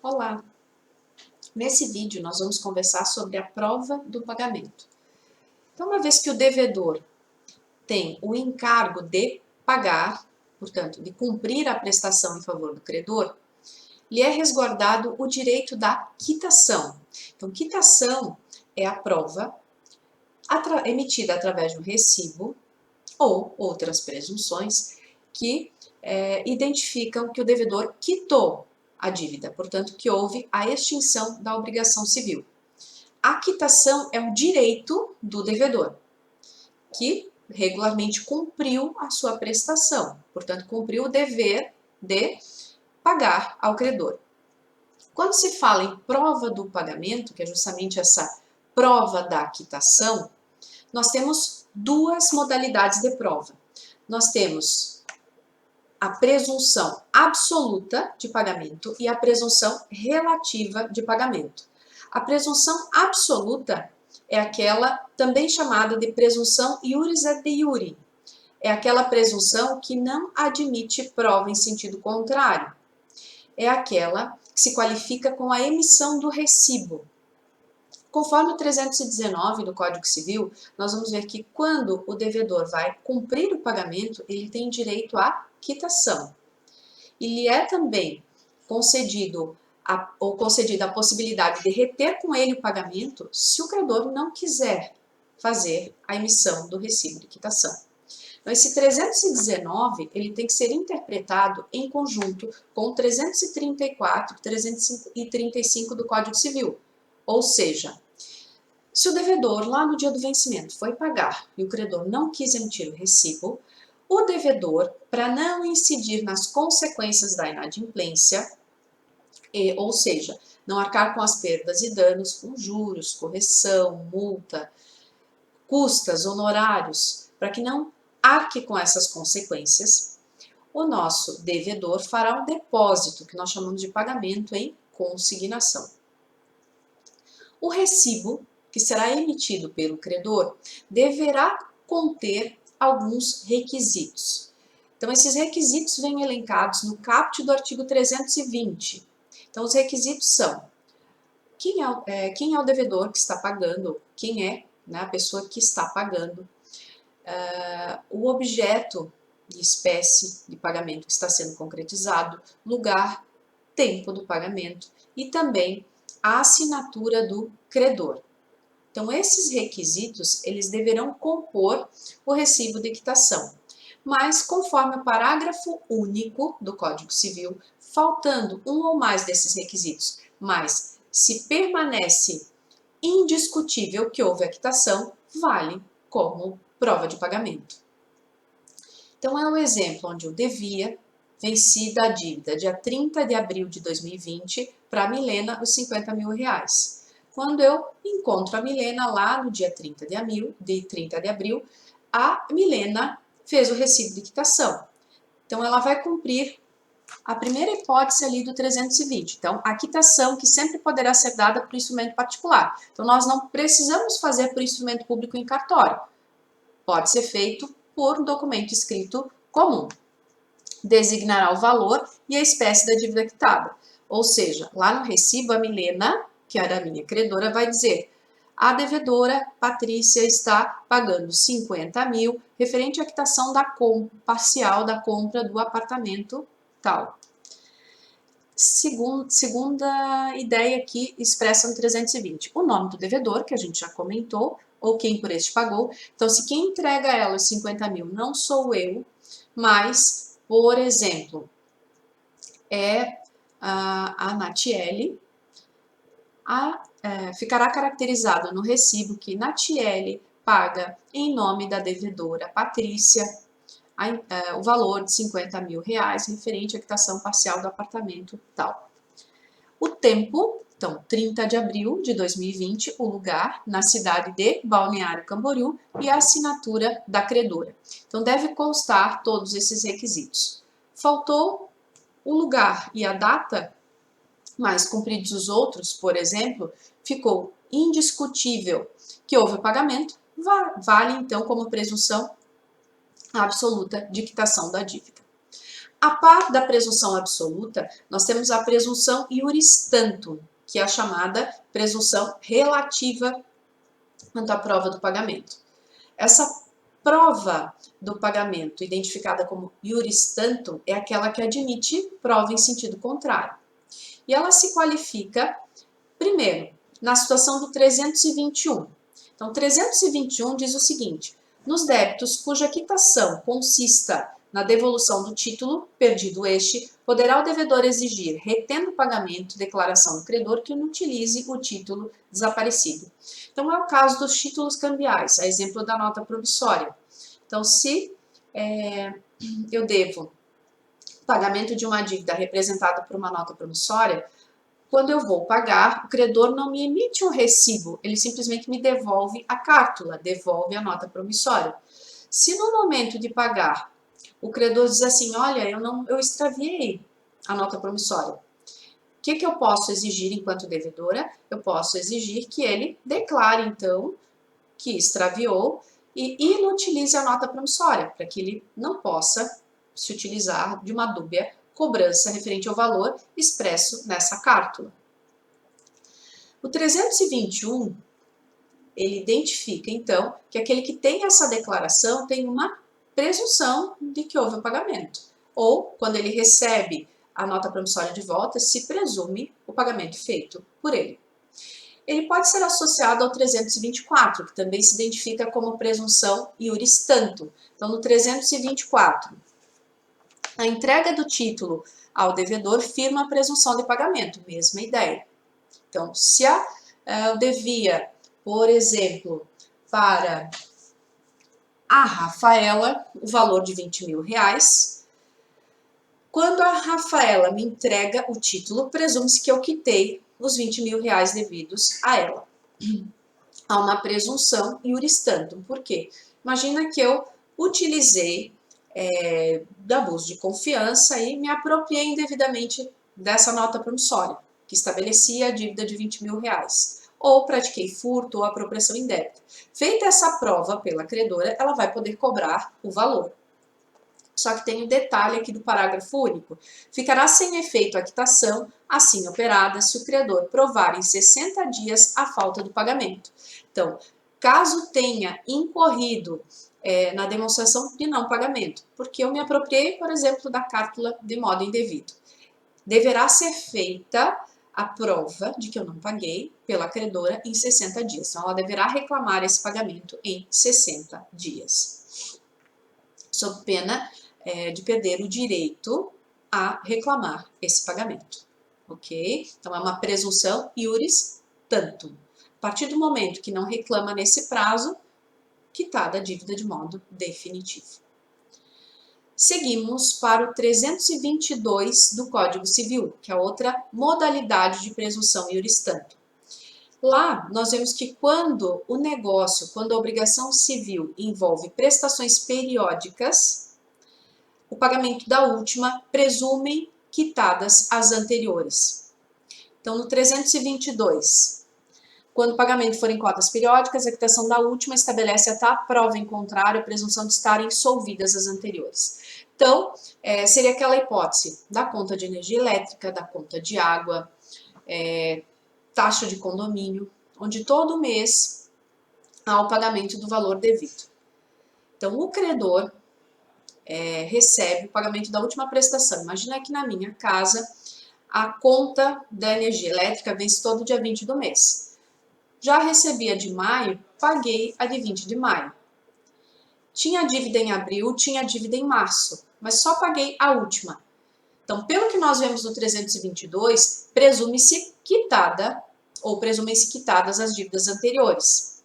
Olá! Nesse vídeo nós vamos conversar sobre a prova do pagamento. Então, uma vez que o devedor tem o encargo de pagar, portanto, de cumprir a prestação em favor do credor, lhe é resguardado o direito da quitação. Então, quitação é a prova emitida através de um recibo ou outras presunções que identificam que o devedor quitou a dívida, portanto, que houve a extinção da obrigação civil. A quitação é um direito do devedor, que regularmente cumpriu a sua prestação, portanto, cumpriu o dever de pagar ao credor. Quando se fala em prova do pagamento, que é justamente essa prova da quitação, nós temos duas modalidades de prova. Nós temos a presunção absoluta de pagamento e a presunção relativa de pagamento. A presunção absoluta é aquela também chamada de presunção iuris et de iure. É aquela presunção que não admite prova em sentido contrário. É aquela que se qualifica com a emissão do recibo. Conforme o 319 do Código Civil, nós vamos ver que quando o devedor vai cumprir o pagamento, ele tem direito à quitação. E lhe é também concedida a possibilidade de reter com ele o pagamento se o credor não quiser fazer a emissão do recibo de quitação. Então, esse 319 ele tem que ser interpretado em conjunto com o 334 e 335 do Código Civil. Ou seja, se o devedor lá no dia do vencimento foi pagar e o credor não quis emitir o recibo, o devedor, para não incidir nas consequências da inadimplência, ou seja, não arcar com as perdas e danos, com juros, correção, multa, custas, honorários, para que não arque com essas consequências, o nosso devedor fará um depósito, que nós chamamos de pagamento em consignação. O recibo, que será emitido pelo credor, deverá conter alguns requisitos. Então, esses requisitos vêm elencados no caput do artigo 320. Então, os requisitos são quem é o devedor que está pagando, quem é, né, a pessoa que está pagando, o objeto de espécie de pagamento que está sendo concretizado, lugar, tempo do pagamento e também a assinatura do credor. Então, esses requisitos, eles deverão compor o recibo de quitação. Mas, conforme o parágrafo único do Código Civil, faltando um ou mais desses requisitos, mas se permanece indiscutível que houve a quitação, vale como prova de pagamento. Então, é um exemplo onde eu devia, vencida a dívida dia 30 de abril de 2020, para a Milena os 50 mil reais. Quando eu encontro a Milena lá no dia 30 de abril, a Milena fez o recibo de quitação. Então, ela vai cumprir a primeira hipótese ali do 320. Então, a quitação que sempre poderá ser dada por instrumento particular. Então, nós não precisamos fazer por instrumento público em cartório. Pode ser feito por um documento escrito comum. Designará o valor e a espécie da dívida quitada. Ou seja, lá no recibo, a Milena, que era a minha credora, vai dizer: a devedora Patrícia está pagando 50 mil referente à quitação parcial da compra do apartamento tal. Segunda ideia aqui expressa no 320. O nome do devedor, que a gente já comentou, ou quem por este pagou. Então, se quem entrega ela os 50 mil não sou eu, mas, por exemplo, é a Natiele, ficará caracterizado no recibo que Natiele paga em nome da devedora Patrícia o valor de 50 mil reais referente à quitação parcial do apartamento tal. O tempo, então, 30 de abril de 2020, o lugar, na cidade de Balneário Camboriú, e a assinatura da credora. Então, deve constar todos esses requisitos. Faltou o lugar e a data, mas cumpridos os outros, por exemplo, ficou indiscutível que houve o pagamento, vale então como presunção absoluta de quitação da dívida. A par da presunção absoluta, nós temos a presunção iuris tantum, que é a chamada presunção relativa quanto à prova do pagamento. Essa prova do pagamento, identificada como iuris tantum, é aquela que admite prova em sentido contrário. E ela se qualifica, primeiro, na situação do 321. Então, 321 diz o seguinte: nos débitos cuja quitação consista na devolução do título, perdido este, poderá o devedor exigir, retendo o pagamento, declaração do credor que não utilize o título desaparecido. Então, é o caso dos títulos cambiais, a exemplo da nota promissória. Então, se eu devo pagamento de uma dívida representada por uma nota promissória, quando eu vou pagar, o credor não me emite um recibo, ele simplesmente me devolve a cártula, devolve a nota promissória. Se no momento de pagar, o credor diz assim, olha, eu extraviei a nota promissória, o que eu posso exigir enquanto devedora? Eu posso exigir que ele declare, então, que extraviou e inutilize a nota promissória, para que ele não possa se utilizar de uma dúbia cobrança referente ao valor expresso nessa cártula. O 321, ele identifica, então, que aquele que tem essa declaração tem uma presunção de que houve o pagamento. Ou, quando ele recebe a nota promissória de volta, se presume o pagamento feito por ele. Ele pode ser associado ao 324, que também se identifica como presunção iuris tantum. Então, no 324, a entrega do título ao devedor firma a presunção de pagamento, mesma ideia. Então, se eu devia, por exemplo, para a Rafaela o valor de 20 mil reais, quando a Rafaela me entrega o título, presume-se que eu quitei os 20 mil reais devidos a ela. Há uma presunção iuris tantum. Por quê? Imagina que eu utilizei do abuso de confiança e me apropriei indevidamente dessa nota promissória, que estabelecia a dívida de 20 mil reais. Ou pratiquei furto ou apropriação indébita. Feita essa prova pela credora, ela vai poder cobrar o valor. Só que tem um detalhe aqui do parágrafo único. Ficará sem efeito a quitação, assim operada, se o credor provar em 60 dias a falta do pagamento. Então, caso tenha incorrido na demonstração de não pagamento, porque eu me apropriei, por exemplo, da cártula de modo indevido, deverá ser feita a prova de que eu não paguei pela credora em 60 dias. Então, ela deverá reclamar esse pagamento em 60 dias, sob pena de perder o direito a reclamar esse pagamento, ok? Então, é uma presunção iuris tantum. A partir do momento que não reclama nesse prazo, quitada a dívida de modo definitivo. Seguimos para o 322 do Código Civil, que é outra modalidade de presunção iuris tantum. Lá, nós vemos que quando a obrigação civil envolve prestações periódicas, o pagamento da última presume quitadas as anteriores. Então, no 322, quando o pagamento for em cotas periódicas, a quitação da última estabelece até a prova em contrário a presunção de estarem solvidas as anteriores. Então, seria aquela hipótese da conta de energia elétrica, da conta de água, taxa de condomínio, onde todo mês há o pagamento do valor devido. Então, o credor recebe o pagamento da última prestação. Imagina que na minha casa a conta da energia elétrica vence todo dia 20 do mês. Já recebi a de maio, paguei a de 20 de maio. Tinha dívida em abril, tinha dívida em março, mas só paguei a última. Então, pelo que nós vemos no 322, presume-se quitada ou presumem-se quitadas as dívidas anteriores.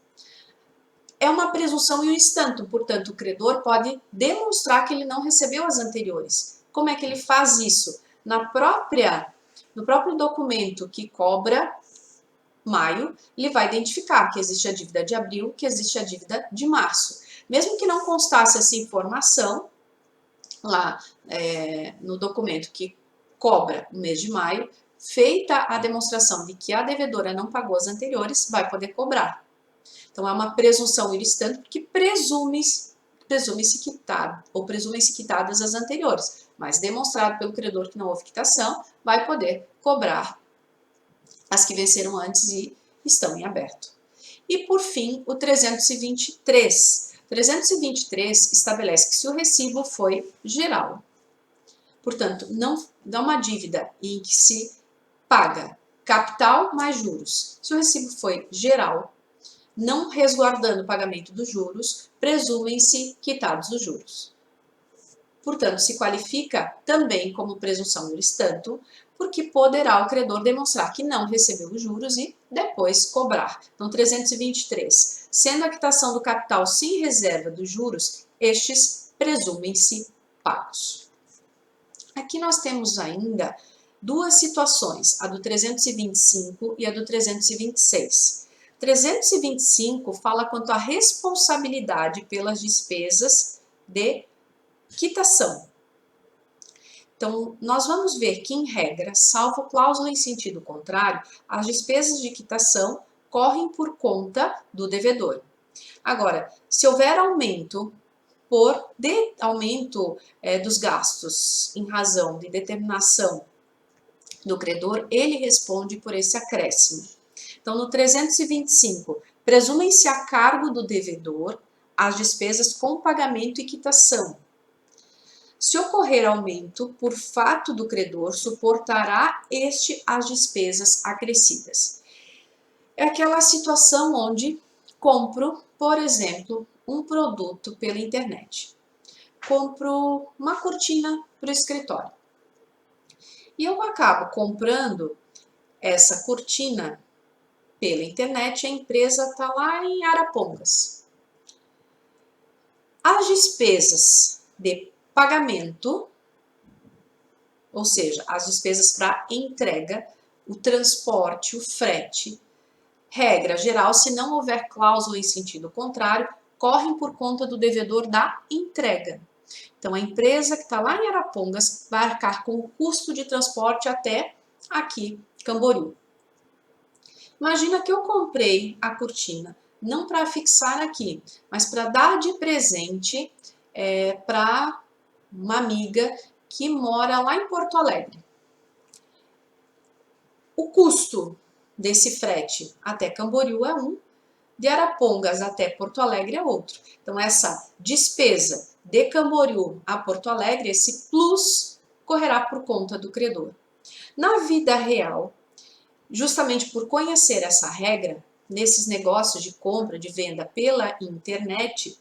É uma presunção iuris tantum, portanto, o credor pode demonstrar que ele não recebeu as anteriores. Como é que ele faz isso? No próprio documento que cobra maio, ele vai identificar que existe a dívida de abril, que existe a dívida de março. Mesmo que não constasse essa informação lá no documento que cobra o mês de maio, feita a demonstração de que a devedora não pagou as anteriores, vai poder cobrar. Então, é uma presunção iuris tantum, porque presume-se quitado, ou presumem-se quitadas as anteriores. mas demonstrado pelo credor que não houve quitação, vai poder cobrar as que venceram antes e estão em aberto. E, por fim, o 323. 323 estabelece que se o recibo foi geral, portanto, não dá uma dívida em que se paga capital mais juros. Se o recibo foi geral, não resguardando o pagamento dos juros, presumem-se quitados os juros. Portanto, se qualifica também como presunção juris tanto, porque poderá o credor demonstrar que não recebeu os juros e depois cobrar. Então, 323. Sendo a quitação do capital sem reserva dos juros, estes presumem-se pagos. Aqui nós temos ainda duas situações, a do 325 e a do 326. 325 fala quanto à responsabilidade pelas despesas de quitação. Então, nós vamos ver que, em regra, salvo cláusula em sentido contrário, as despesas de quitação correm por conta do devedor. Agora, se houver aumento dos gastos em razão de determinação do credor, ele responde por esse acréscimo. Então, no 325, presumem-se a cargo do devedor as despesas com pagamento e quitação. Se ocorrer aumento, por fato do credor, suportará este as despesas acrescidas. É aquela situação onde compro, por exemplo, um produto pela internet. Compro uma cortina para o escritório. E eu acabo comprando essa cortina pela internet, a empresa está lá em Arapongas. As despesas de pagamento, ou seja, as despesas para entrega, o transporte, o frete, regra geral, se não houver cláusula em sentido contrário, correm por conta do devedor da entrega. Então, a empresa que está lá em Arapongas vai arcar com o custo de transporte até aqui, Camboriú. Imagina que eu comprei a cortina, não para fixar aqui, mas para dar de presente para uma amiga que mora lá em Porto Alegre. O custo desse frete até Camboriú é um, de Arapongas até Porto Alegre é outro. Então, essa despesa de Camboriú a Porto Alegre, esse plus, correrá por conta do credor. Na vida real, justamente por conhecer essa regra, nesses negócios de compra, de venda pela internet,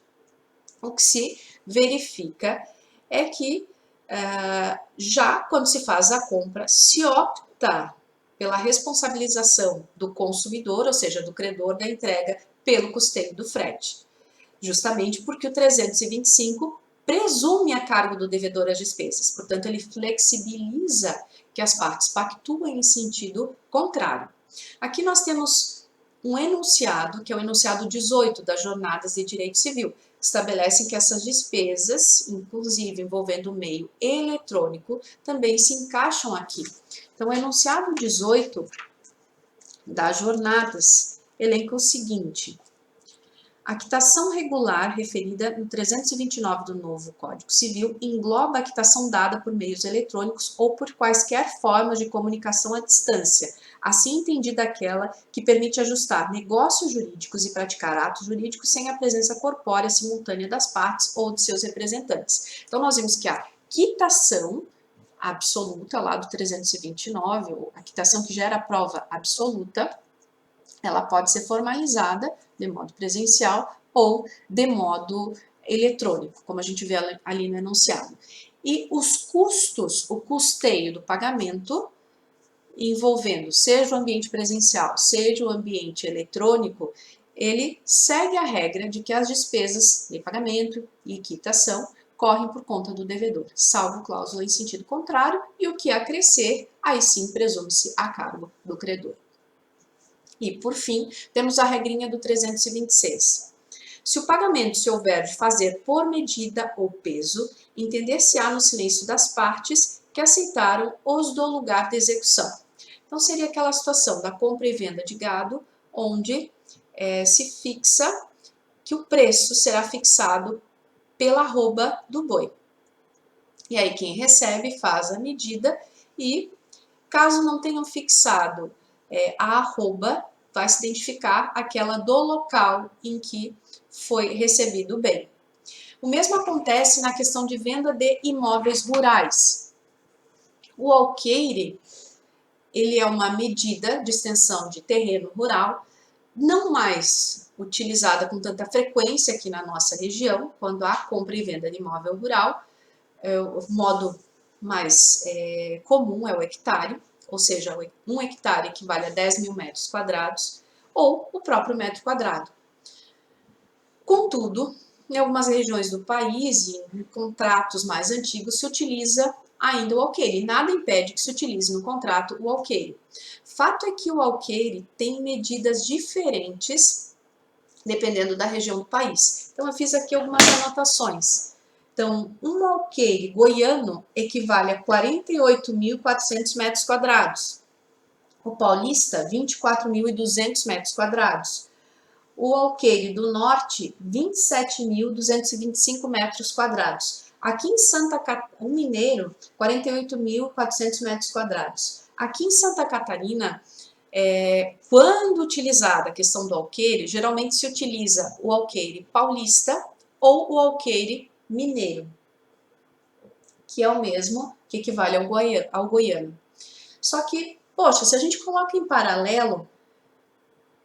o que se verifica é que já quando se faz a compra, se opta pela responsabilização do consumidor, ou seja, do credor da entrega, pelo custeio do frete. Justamente porque o 325 presume a cargo do devedor as despesas, portanto, ele flexibiliza que as partes pactuem em sentido contrário. Aqui nós temos um enunciado, que é o enunciado 18 das Jornadas de Direito Civil, que estabelece que essas despesas, inclusive envolvendo o meio eletrônico, também se encaixam aqui. Então, o enunciado 18 das Jornadas elenca o seguinte: a quitação regular referida no 329 do novo Código Civil engloba a quitação dada por meios eletrônicos ou por quaisquer formas de comunicação à distância, assim entendida aquela que permite ajustar negócios jurídicos e praticar atos jurídicos sem a presença corpórea simultânea das partes ou de seus representantes. Então, nós vimos que a quitação absoluta, lá do 329, ou a quitação que gera a prova absoluta, ela pode ser formalizada de modo presencial ou de modo eletrônico, como a gente vê ali no enunciado. E os custos, o custeio do pagamento, envolvendo seja o ambiente presencial, seja o ambiente eletrônico, ele segue a regra de que as despesas de pagamento e quitação correm por conta do devedor, salvo cláusula em sentido contrário, e o que acrescer, aí sim presume-se a cargo do credor. E, por fim, temos a regrinha do 326. Se o pagamento se houver de fazer por medida ou peso, entender-se-á no silêncio das partes que aceitaram os do lugar de execução. Então, seria aquela situação da compra e venda de gado, onde se fixa que o preço será fixado pela arroba do boi. E aí quem recebe faz a medida e, caso não tenham fixado a arroba, vai se identificar aquela do local em que foi recebido o bem. O mesmo acontece na questão de venda de imóveis rurais. O alqueire, ele é uma medida de extensão de terreno rural, não mais utilizada com tanta frequência aqui na nossa região, quando há compra e venda de imóvel rural. O modo mais comum é o hectare, ou seja, 1 hectare equivale a 10.000 metros quadrados, ou o próprio metro quadrado. Contudo, em algumas regiões do país e em contratos mais antigos se utiliza ainda o alqueire. Nada impede que se utilize no contrato o alqueire. Fato é que o alqueire tem medidas diferentes dependendo da região do país. Então eu fiz aqui algumas anotações. Então, um alqueire goiano equivale a 48.400 metros quadrados. O paulista, 24.200 metros quadrados. O alqueire do norte, 27.225 metros quadrados. Aqui em Santa Catarina, o mineiro, 48.400 metros quadrados. Aqui em Santa Catarina, quando utilizada a questão do alqueire, geralmente se utiliza o alqueire paulista ou o alqueire mineiro, que é o mesmo, que equivale ao goiano. Só que, poxa, se a gente coloca em paralelo,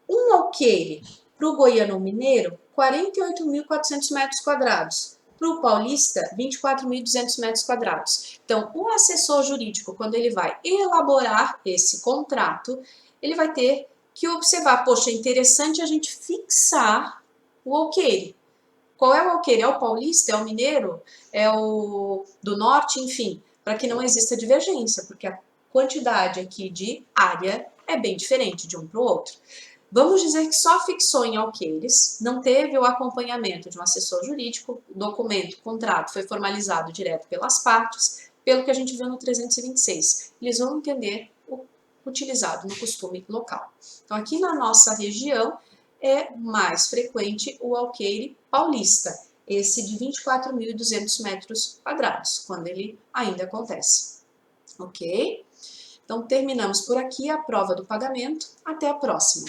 um alqueire para o goiano mineiro, 48.400 metros quadrados. Para o paulista, 24.200 metros quadrados. Então, o assessor jurídico, quando ele vai elaborar esse contrato, ele vai ter que observar, poxa, é interessante a gente fixar o alqueire. Qual é o alqueire? É o paulista? É o mineiro? É o do norte? Enfim, para que não exista divergência, porque a quantidade aqui de área é bem diferente de um para o outro. Vamos dizer que só fixou em alqueires, não teve o acompanhamento de um assessor jurídico, o documento, o contrato foi formalizado direto pelas partes, pelo que a gente viu no 326. Eles vão entender o utilizado no costume local. Então, aqui na nossa região, é mais frequente o alqueire paulista, esse de 24.200 metros quadrados, quando ele ainda acontece. Ok? Então, terminamos por aqui a prova do pagamento. Até a próxima!